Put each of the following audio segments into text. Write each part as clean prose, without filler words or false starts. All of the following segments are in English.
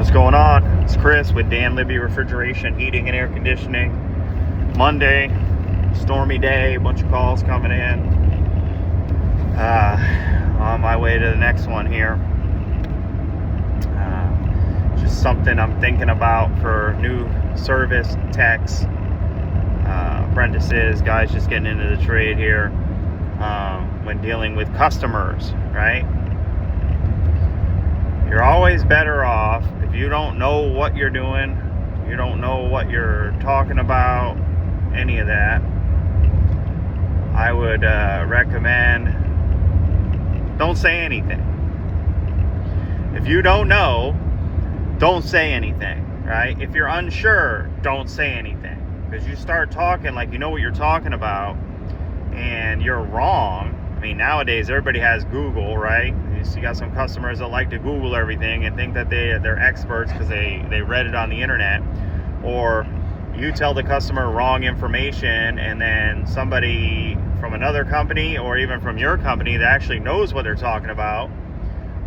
What's going on? It's Chris with Dan Libby Refrigeration, Heating and Air Conditioning. Monday, stormy day, a bunch of calls coming in. On my way to the next one here. Just something I'm thinking about for new service techs, apprentices, guys just getting into the trade here, when dealing with customers, right? You're always better off if you don't know what you're doing, you don't know what you're talking about, any of that. I would recommend don't say anything. If you don't know, don't say anything, right? If you're unsure, don't say anything. Because you start talking like you know what you're talking about and you're wrong. I mean, nowadays everybody has Google, right? You got some customers that like to Google everything and think that they're experts because they read it on the internet. Or you tell the customer wrong information, and then somebody from another company or even from your company that actually knows what they're talking about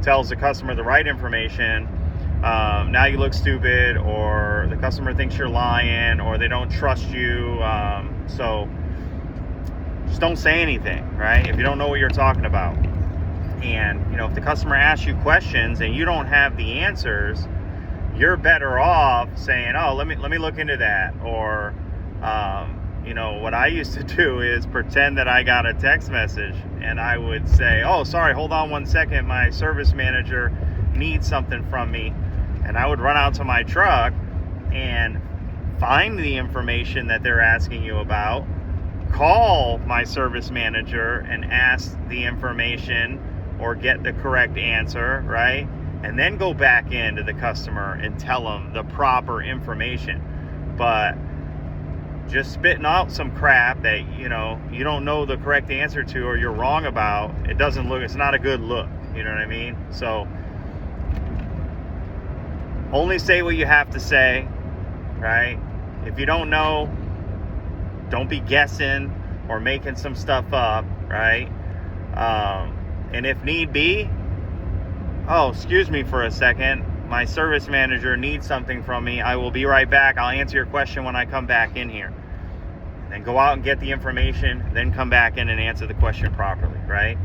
tells the customer the right information. Now you look stupid, or the customer thinks you're lying, or they don't trust you. So just don't say anything, right? If you don't know what you're talking about. And, you know, if the customer asks you questions and you don't have the answers, you're better off saying, oh, let me look into that. Or, you know, what I used to do is pretend that I got a text message, and I would say, oh, sorry, hold on one second. My service manager needs something from me. And I would run out to my truck and find the information that they're asking you about, call my service manager and ask the information or get the correct answer, right? And then go back into the customer and tell them the proper information. But just spitting out some crap that, you know, you don't know the correct answer to, or you're wrong about, it's not a good look, you know what I mean? So only say what you have to say, right? If you don't know, don't be guessing or making some stuff up, right? And if need be, oh, excuse me for a second, my service manager needs something from me. I will be right back. I'll answer your question when I come back in here. And then go out and get the information, then come back in and answer the question properly, right?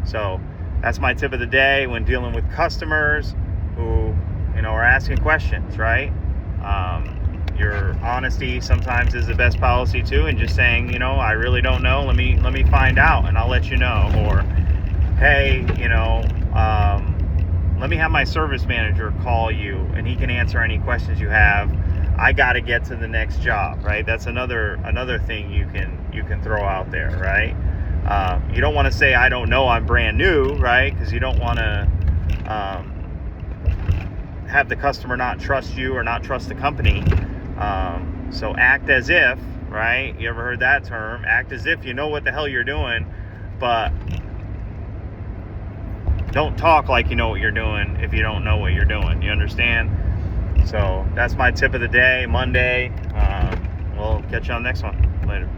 So that's my tip of the day when dealing with customers who, you know, are asking questions, right? Your honesty sometimes is the best policy too, and just saying, you know, I really don't know. Let me find out, and I'll let you know. Or, hey, you know, let me have my service manager call you, and he can answer any questions you have. I got to get to the next job, right? That's another thing you can throw out there, right? You don't want to say I don't know, I'm brand new, right? Because you don't want to have the customer not trust you or not trust the company. So act as if, right? You ever heard that term? Act as if you know what the hell you're doing, but don't talk like you know what you're doing if you don't know what you're doing. You understand? So that's my tip of the day, Monday. We'll catch you on the next one. Later.